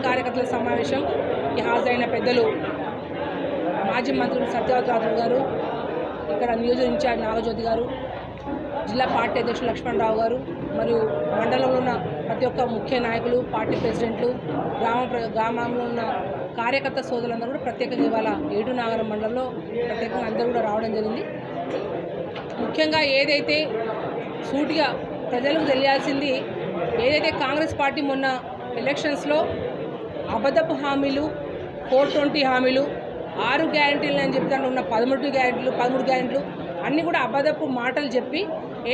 కార్యకర్తల సమావేశంకి హాజరైన పెద్దలు మాజీ మంత్రులు సత్యవతి రాథోడ్ గారు, ఇక్కడ నియోజక ఇన్ఛార్జ్ నాగజ్యోతి గారు, జిల్లా పార్టీ అధ్యక్షులు లక్ష్మణరావు గారు, మరియు మండలంలో ఉన్న ప్రతి ఒక్క ముఖ్య నాయకులు, పార్టీ ప్రెసిడెంట్లు, గ్రామంలో ఉన్న కార్యకర్త సోదరులందరూ కూడా ప్రత్యేకంగా ఇవాళ ఏటునాగరం మండలంలో ప్రత్యేకంగా అందరూ కూడా రావడం జరిగింది. ముఖ్యంగా ఏదైతే సూటిగా ప్రజలకు తెలియాల్సింది, ఏదైతే కాంగ్రెస్ పార్టీ మొన్న ఎలక్షన్స్లో అబద్ధపు హామీలు, 420 హామీలు, 6 గ్యారెంటీలు అని చెప్పి దాంట్లో ఉన్న 13 గ్యారెంటీలు అన్నీ కూడా అబద్ధపు మాటలు చెప్పి,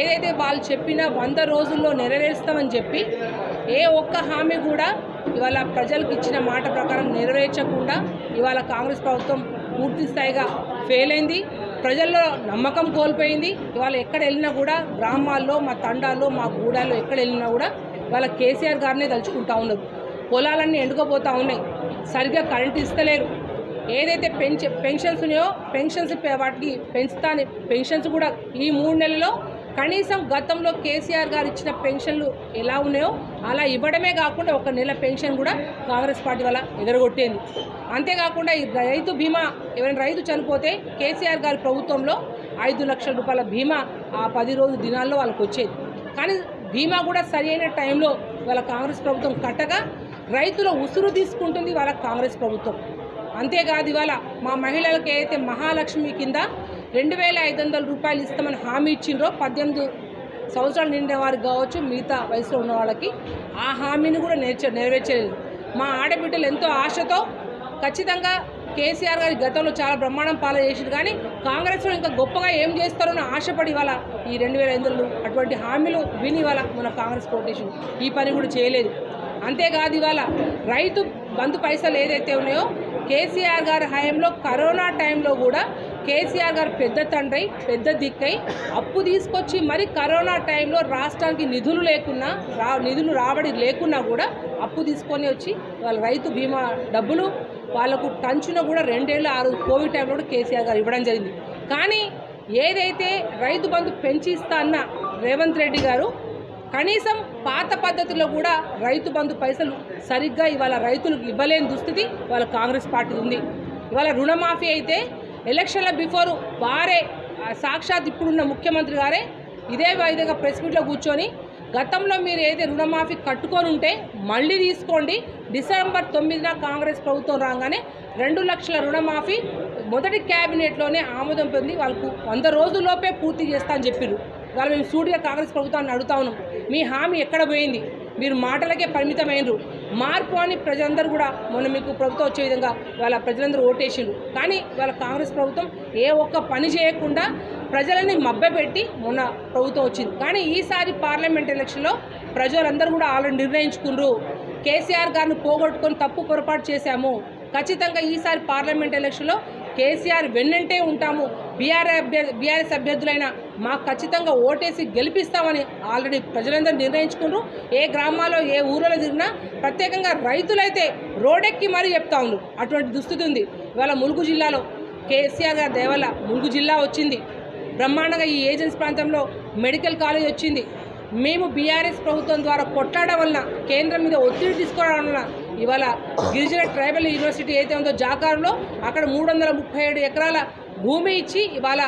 ఏదైతే వాళ్ళు చెప్పిన 100 రోజుల్లో నెరవేరుస్తామని చెప్పి ఏ ఒక్క హామీ కూడా ఇవాళ ప్రజలకు ఇచ్చిన మాట ప్రకారం నెరవేర్చకుండా ఇవాళ కాంగ్రెస్ ప్రభుత్వం పూర్తి స్థాయిగా ఫెయిల్ అయింది. ప్రజల్లో నమ్మకం కోల్పోయింది. ఇవాళ ఎక్కడ వెళ్ళినా కూడా గ్రామాల్లో, మా తండాల్లో, మా గూడాల్లో ఎక్కడ వెళ్ళినా కూడా ఇవాళ కేసీఆర్ గారినే తలుచుకుంటా ఉన్నారు. పొలాలన్నీ ఎండుకోపోతూ ఉన్నాయి, సరిగ్గా కరెంటు ఇస్తలేరు. ఏదైతే పెన్షన్స్ ఉన్నాయో పెన్షన్స్ వాటికి పెంచుతానే పెన్షన్స్ కూడా ఈ 3 నెలల్లో కనీసం గతంలో కేసీఆర్ గారు ఇచ్చిన పెన్షన్లు ఎలా ఉన్నాయో అలా ఇవ్వడమే కాకుండా 1 నెల పెన్షన్ కూడా కాంగ్రెస్ పార్టీ వల్ల ఎగరగొట్టేది. అంతేకాకుండా ఈ రైతు బీమా, ఎవరైనా రైతు చనిపోతే కేసీఆర్ గారి ప్రభుత్వంలో 5 లక్షల రూపాయల బీమా ఆ 10 రోజు దినాల్లో వాళ్ళకి వచ్చేది. కానీ బీమా కూడా సరైన టైంలో వాళ్ళ కాంగ్రెస్ ప్రభుత్వం కట్టగా రైతుల ఉసురు తీసుకుంటుంది వాళ్ళ కాంగ్రెస్ ప్రభుత్వం. అంతేకాదు ఇవాళ మా మహిళలకు ఏదైతే మహాలక్ష్మి కింద 2500 రూపాయలు ఇస్తామని హామీ ఇచ్చిండ్రో 18 సంవత్సరాలు నిండిన వారికి కావచ్చు, మిగతా వయసులో ఉన్న వాళ్ళకి ఆ హామీని కూడా నెరవేర్చలేదు. మా ఆడబిడ్డలు ఎంతో ఆశతో ఖచ్చితంగా కేసీఆర్ గారి గతంలో చాలా బ్రహ్మాండం పాలన చేసింది, కానీ కాంగ్రెస్లో ఇంకా గొప్పగా ఏం చేస్తారో అని ఆశపడి ఇవాళ ఈ 2500 అటువంటి హామీలు విని ఇవాళ మన కాంగ్రెస్ కోటేషన్ ఈ పని కూడా చేయలేదు. అంతేకాదు ఇవాళ రైతు బంధు పైసలు ఏదైతే ఉన్నాయో కేసీఆర్ గారి హయాంలో కరోనా టైంలో కూడా కేసీఆర్ గారు పెద్ద తండ్రి, పెద్ద దిక్కై అప్పు తీసుకొచ్చి మరి కరోనా టైంలో రాష్ట్రానికి నిధులు రాబడి లేకున్నా కూడా అప్పు తీసుకొని వచ్చి వాళ్ళ రైతు బీమా డబ్బులు వాళ్ళకు టంచున కూడా 2 ఏళ్ళు 6 కోవిడ్ టైంలో కూడా కేసీఆర్ గారు ఇవ్వడం జరిగింది. కానీ ఏదైతే రైతు బంధు పెంచి ఇస్తా అన్న రేవంత్ రెడ్డి గారు కనీసం పాత పద్ధతిలో కూడా రైతు బంధు పైసలు సరిగ్గా ఇవాళ రైతులకు ఇవ్వలేని దుస్థితి వాళ్ళ కాంగ్రెస్ పార్టీ ఉంది. ఇవాళ రుణమాఫీ అయితే ఎలక్షన్ల బిఫోర్ వారే సాక్షాత్ ఇప్పుడున్న ముఖ్యమంత్రి గారే ఇదే విధంగా ప్రెస్ మీట్లో కూర్చొని గతంలో మీరు ఏదైతే రుణమాఫీ కట్టుకొని ఉంటే మళ్ళీ తీసుకోండి, డిసెంబర్ 9న కాంగ్రెస్ ప్రభుత్వం రాగానే 2 లక్షల రుణమాఫీ మొదటి క్యాబినెట్లోనే ఆమోదం పొంది వాళ్ళకు 100 రోజుల్లోపే పూర్తి చేస్తా అని చెప్పారు. ఇవాళ మేము సూటిగా కాంగ్రెస్ ప్రభుత్వాన్ని అడుగుతా ఉన్నాం, మీ హామీ ఎక్కడ పోయింది? మీరు మాటలకే పరిమితమైనరు. మార్పు అని ప్రజలందరూ కూడా మొన్న మీకు ప్రభుత్వం వచ్చే విధంగా వాళ్ళ ప్రజలందరూ ఓటేసిండ్రు. కానీ వాళ్ళ కాంగ్రెస్ ప్రభుత్వం ఏ ఒక్క పని చేయకుండా ప్రజలని మభ్యపెట్టి మొన్న ప్రభుత్వం వచ్చింది. కానీ ఈసారి పార్లమెంట్ ఎలక్షన్లో ప్రజలందరూ కూడా ఆల్రెడీ నిర్ణయించుకున్నారు, కేసీఆర్ గారిని పోగొట్టుకొని తప్పు పొరపాటు చేశాము, ఖచ్చితంగా ఈసారి పార్లమెంట్ ఎలక్షన్లో కేసీఆర్ వెన్నంటే ఉంటాము, బీఆర్ఎస్ అభ్యర్థులైన మాకు ఖచ్చితంగా ఓటేసి గెలిపిస్తామని ఆల్రెడీ ప్రజలందరూ నిర్ణయించుకున్నారు. ఏ గ్రామాల్లో ఏ ఊరిలో తిరిగినా ప్రత్యేకంగా రైతులైతే రోడ్డెక్కి మరీ చెప్తా ఉన్నారు. అటువంటి దుస్థితి ఉంది. ఇవాళ ములుగు జిల్లాలో కేసీఆర్ గారి దయ వల్ల ములుగు జిల్లా వచ్చింది. బ్రహ్మాండంగా ఈ ఏజెన్సీ ప్రాంతంలో మెడికల్ కాలేజ్ వచ్చింది. మేము బీఆర్ఎస్ ప్రభుత్వం ద్వారా కొట్లాడడం వలన, కేంద్రం మీద ఒత్తిడి తీసుకోవడం వలన ఇవాళ గిరిజన ట్రైబల్ యూనివర్సిటీ ఏదైతే ఉందో జాకారులో అక్కడ 337 ఎకరాల భూమి ఇచ్చి ఇవాళ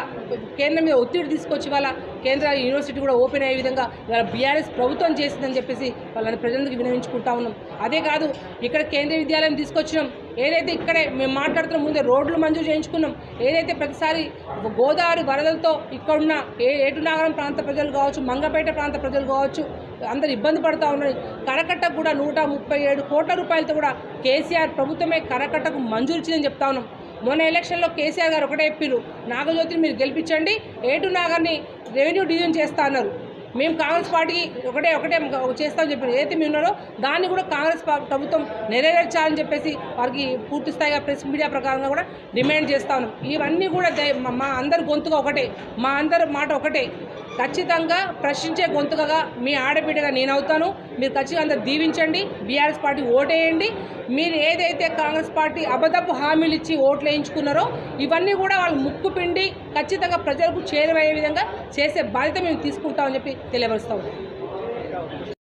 కేంద్రం మీద ఒత్తిడి తీసుకొచ్చి ఇవాళ కేంద్ర యూనివర్సిటీ కూడా ఓపెన్ అయ్యే విధంగా ఇవాళ బీఆర్ఎస్ ప్రభుత్వం చేసిందని చెప్పేసి వాళ్ళని ప్రజలకు వినవించుకుంటా ఉన్నాం. అదే కాదు, ఇక్కడ కేంద్రీయ విద్యాలయం తీసుకొచ్చినాం. ఏదైతే ఇక్కడే మేము మాట్లాడుతున్న ముందే రోడ్లు మంజూరు చేయించుకున్నాం. ఏదైతే ప్రతిసారి గోదావరి వరదలతో ఇక్కడున్న ఏటునాగరం ప్రాంత ప్రజలు కావచ్చు, మంగపేట ప్రాంత ప్రజలు కావచ్చు, అందరు ఇబ్బంది పడుతూ ఉన్నారు. కరకట్టకు కూడా 137 కోట్ల రూపాయలతో కూడా కేసీఆర్ ప్రభుత్వమే కరకట్టకు మంజూరు ఇచ్చిందని చెప్తా ఉన్నాం. మొన్న ఎలక్షన్లో కేసీఆర్ గారు ఒకటే చెప్పారు, నాగజ్యోతిని మీరు గెలిపించండి, ఏటునాగర్ని రెవెన్యూ డివిజన్ చేస్తా అన్నారు. మేము కాంగ్రెస్ పార్టీకి ఒకటే చేస్తామని చెప్పి ఏదైతే మేము ఉన్నారో దాన్ని కూడా కాంగ్రెస్ ప్రభుత్వం నెరవేర్చాలని చెప్పేసి వారికి పూర్తి స్థాయిగా ప్రెస్ మీడియా ప్రకారంగా కూడా డిమాండ్ చేస్తా ఉన్నాం. ఇవన్నీ కూడా మా అందరి గొంతుగా ఒకటే, మా అందరి మాట ఒకటే. ఖచ్చితంగా ప్రశ్నించే గొంతుకగా మీ ఆడబిడ్డగా నేను అవుతాను. మీరు ఖచ్చితంగా అందరు దీవించండి, బీఆర్ఎస్ పార్టీ ఓటేయండి. మీరు ఏదైతే కాంగ్రెస్ పార్టీ అబద్ధపు హామీలు ఇచ్చి ఓట్లు వేయించుకున్నారో ఇవన్నీ కూడా వాళ్ళు ముక్కు పిండి ఖచ్చితంగా ప్రజలకు చేరువయ్యే విధంగా చేసే బాధ్యత మేము తీసుకుంటామని చెప్పి తెలియపరుస్తాం.